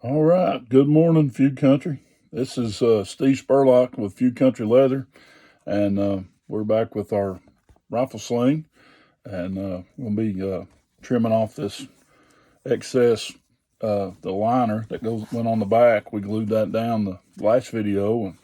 All right. Good morning, Feud Country. This is Steve Spurlock with Feud Country Leather, and we're back with our rifle sling, and we'll be trimming off this excess, the liner that went on the back. We glued that down the last video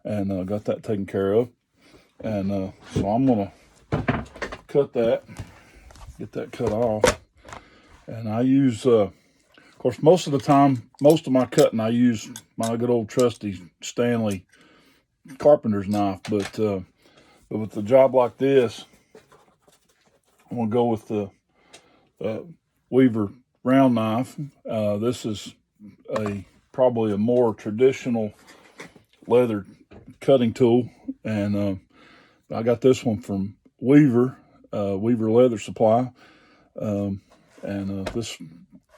and got that taken care of, and so I'm gonna cut that, get that cut off, and I use. Of course, most of the time, most of my cutting, I use my good old trusty Stanley carpenter's knife. But with a job like this, I'm gonna go with the Weaver round knife. This is probably a more traditional leather cutting tool, and I got this one from Weaver Leather Supply, and this.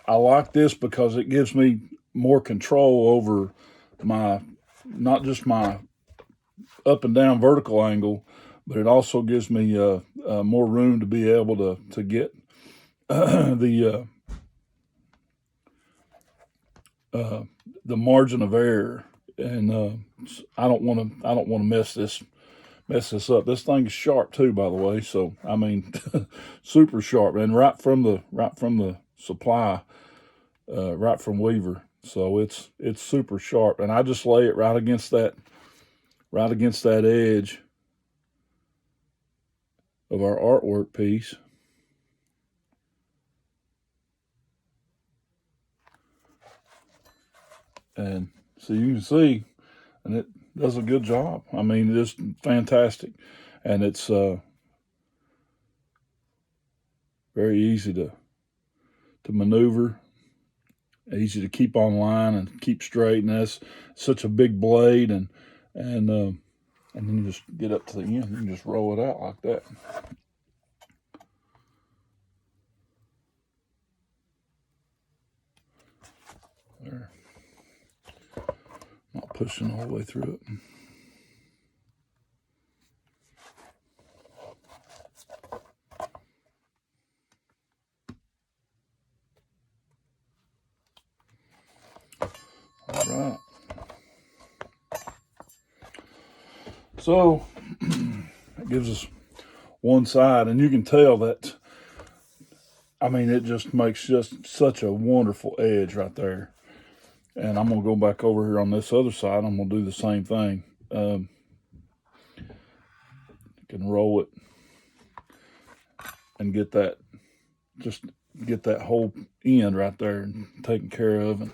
I like this because it gives me more control over not just my up and down vertical angle, but it also gives me more room to be able to get the margin of error, and I don't want to mess this up. This thing's sharp too, by the way. So I mean, super sharp, and right from the supply. Right from Weaver, so it's super sharp, and I just lay it right against that edge of our artwork piece, and so you can see, and it does a good job. I mean, it's fantastic, and it's very easy to maneuver. Easy to keep on line and keep straight, and that's such a big blade, and then you just get up to the end. You can just roll it out like that. There, not pushing all the way through it. All right. So it gives us one side, and you can tell that, I mean, it just makes just such a wonderful edge right there. And I'm going to go back over here on this other side. I'm going to do the same thing. You can roll it and get that whole end right there taken care of,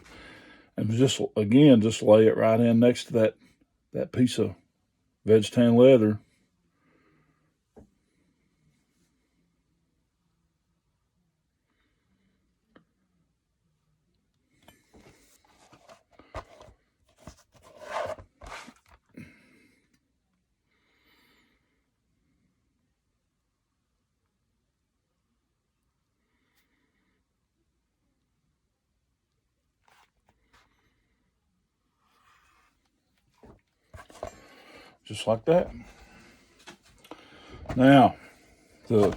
and just lay it right in next to that piece of veg tan leather. Just like that. Now, the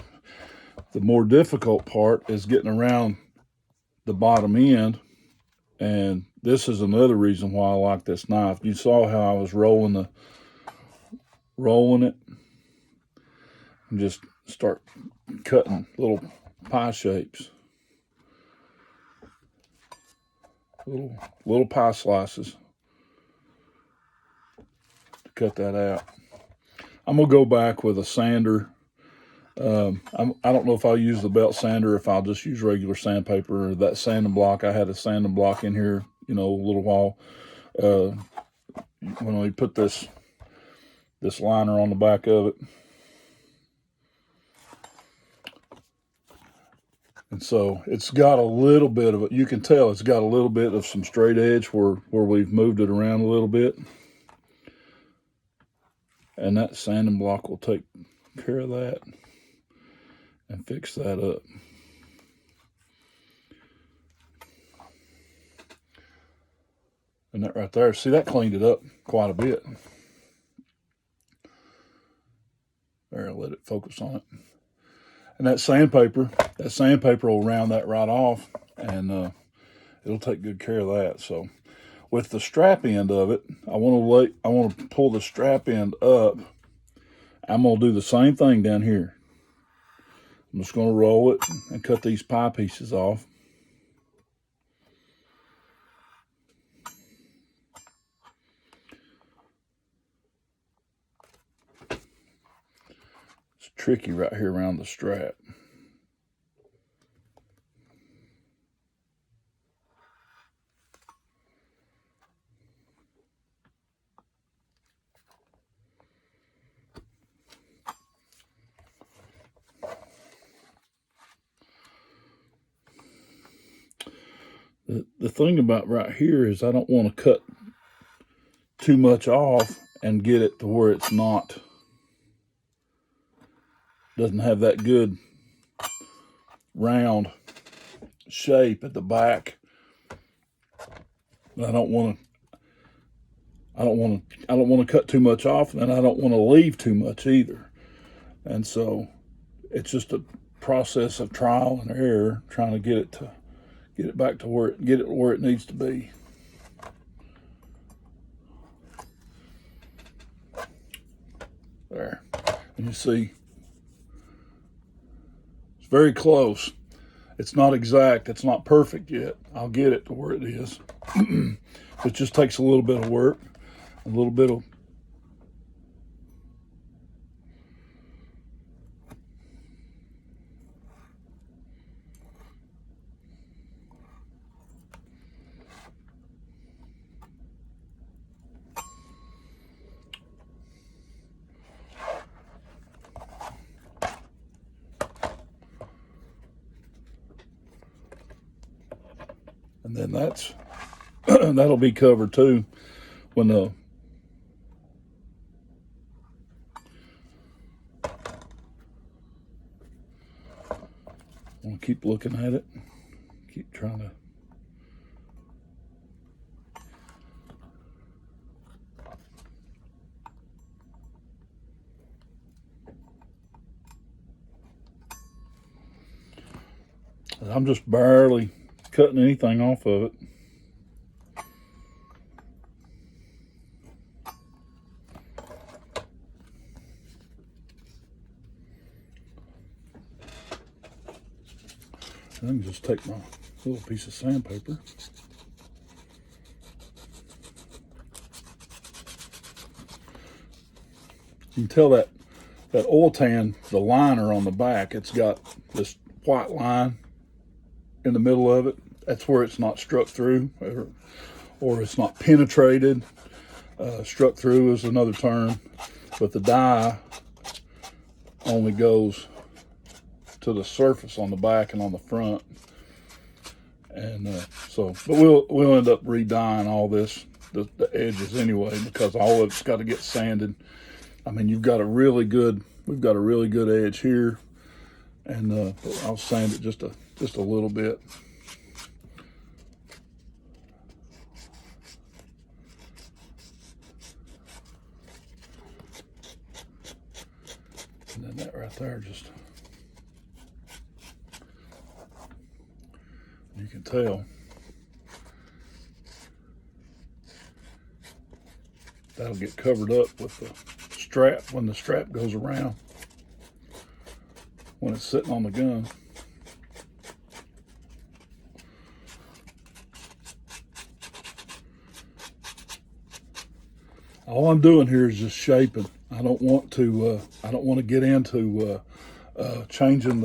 more difficult part is getting around the bottom end, and this is another reason why I like this knife. You saw how I was rolling it, and just start cutting little pie shapes, little pie slices to cut that out. I'm gonna go back with a sander. I don't know if I'll use the belt sander, if I'll just use regular sandpaper or that sanding block. I had a sanding block in here, a little while. When we put this liner on the back of it. And so it's got a little bit of it. You can tell it's got a little bit of some straight edge where we've moved it around a little bit. And that sanding block will take care of that and fix that up. And that right there, see, that cleaned it up quite a bit. There, I'll let it focus on it. And that sandpaper will round that right off, and it'll take good care of that. So with the strap end of it, I want to pull the strap end up. I'm going to do the same thing down here. I'm just going to roll it and cut these pie pieces off. It's tricky right here around the strap. The thing about right here is I don't want to cut too much off and get it to where it's doesn't have that good round shape at the back. I don't want to cut too much off, and I don't want to leave too much either. And so it's just a process of trial and error, trying to get it back to where it needs to be. There. And you see, it's very close. It's not exact. It's not perfect yet. I'll get it to where it is. It just takes a little bit of work, a little bit of and then that's that'll be covered too when I'm gonna keep looking at it, keep trying to I'm just barely cutting anything off of it. I can just take my little piece of sandpaper. You can tell that oil tan, the liner on the back, it's got this white line in the middle of it. That's where it's not struck through, or it's not penetrated. Struck through is another term, but the dye only goes to the surface on the back and on the front. And but we'll end up re-dyeing all this, the edges anyway, because all of it's got to get sanded. I mean, we've got a really good edge here, and I'll sand it just a little bit. And then that right there, just, you can tell that'll get covered up with the strap when the strap goes around, when it's sitting on the gun. All I'm doing here is just shaping. I don't want to get into changing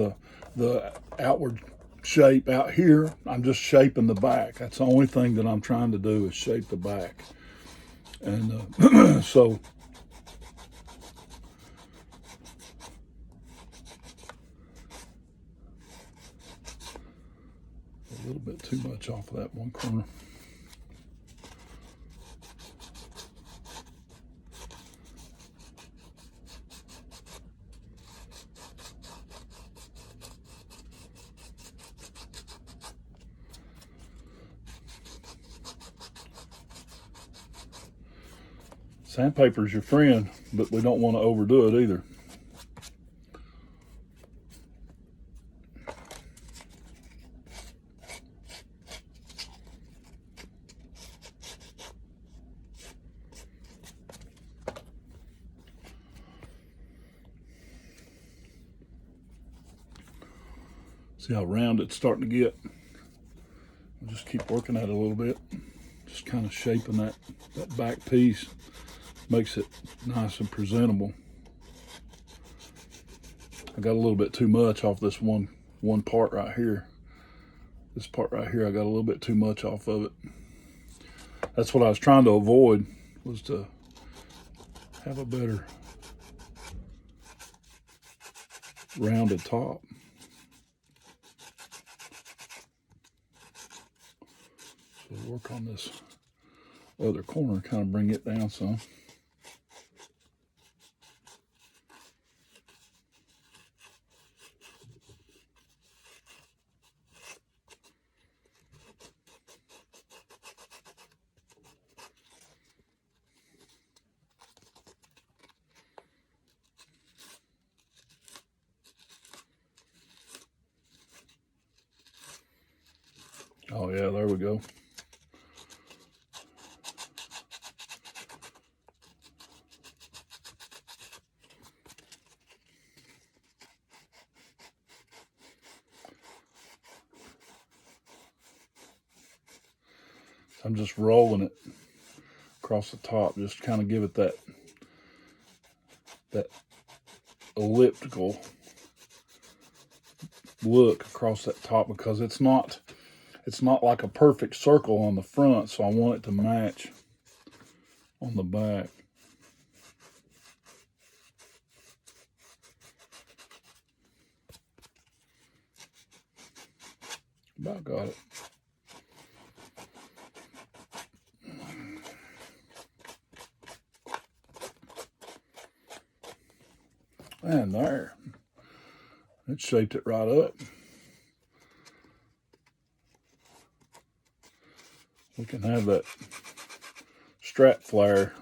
the outward shape out here. I'm just shaping the back. That's the only thing that I'm trying to do, is shape the back. And so a little bit too much off of that one corner. Sandpaper's your friend, but we don't want to overdo it either. See how round it's starting to get? I'll just keep working at it a little bit. Just kind of shaping that back piece. Makes it nice and presentable. I got a little bit too much off this one part right here. This part right here, I got a little bit too much off of it. That's what I was trying to avoid, was to have a better rounded top. So work on this other corner, kind of bring it down some. Oh yeah, there we go. I'm just rolling it across the top, just kind of give it that elliptical look across that top, because it's not like a perfect circle on the front, so I want it to match on the back. About got it. And there. It shaped it right up. We can have that strap flare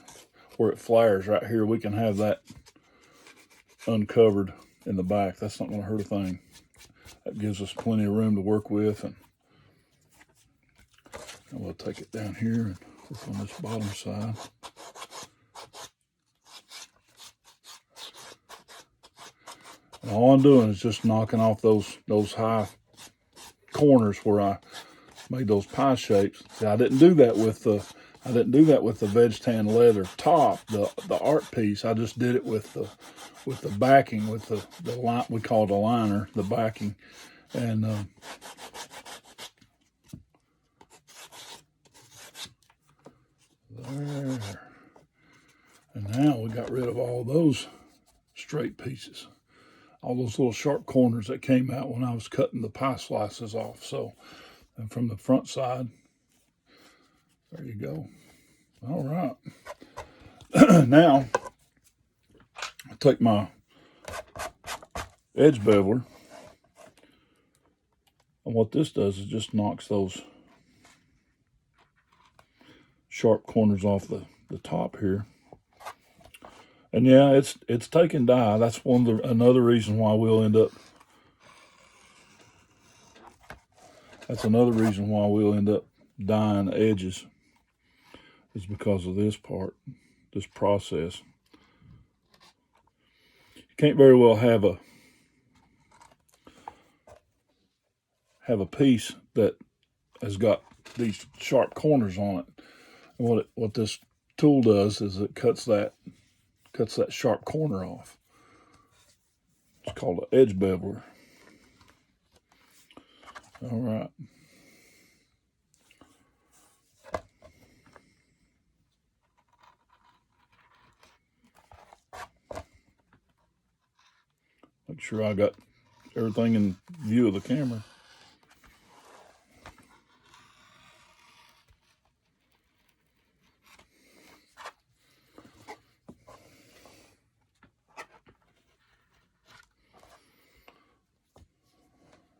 where it flares right here. We can have that uncovered in the back. That's not going to hurt a thing. That gives us plenty of room to work with. And we'll take it down here and work on this bottom side. And all I'm doing is just knocking off those high corners where I made those pie shapes. See, I didn't do that with the veg tan leather top, the art piece. I just did it with the backing, with the line we call it a liner, the backing, and there. And now we got rid of all those straight pieces, all those little sharp corners that came out when I was cutting the pie slices off. So, and from the front side, there you go. All right. Now, I take my edge beveler, and what this does is just knocks those sharp corners off the top here. And yeah, it's taking dye. That's another reason why we'll end up. That's another reason why we'll end up dyeing the edges, is because of this part, this process. You can't very well have a piece that has got these sharp corners on it. And what this tool does is it cuts that sharp corner off. It's called an edge beveler. All right. Make sure I got everything in view of the camera.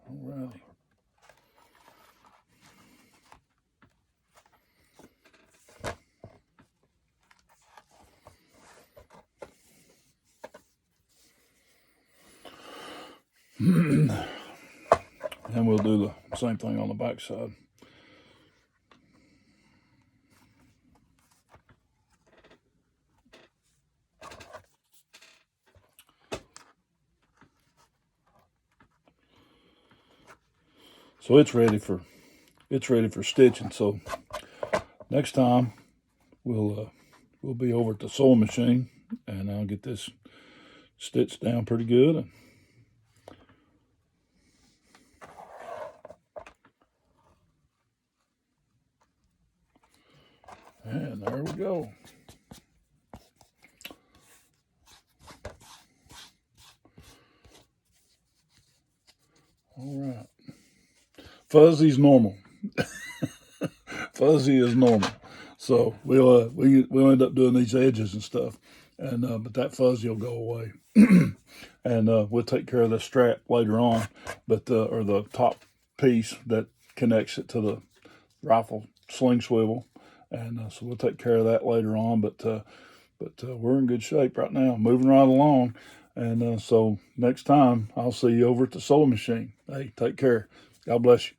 Alrighty. And we'll do the same thing on the back side. So it's ready for stitching. So next time we'll be over at the sewing machine, and I'll get this stitched down pretty good. And there we go. All right. Fuzzy's normal. Fuzzy is normal. So we'll end up doing these edges and stuff, and but that fuzzy will go away, and we'll take care of the strap later on, but or the top piece that connects it to the rifle sling swivel, and so we'll take care of that later on. But we're in good shape right now, moving right along, and so next time I'll see you over at the sewing machine. Hey, take care. God bless you.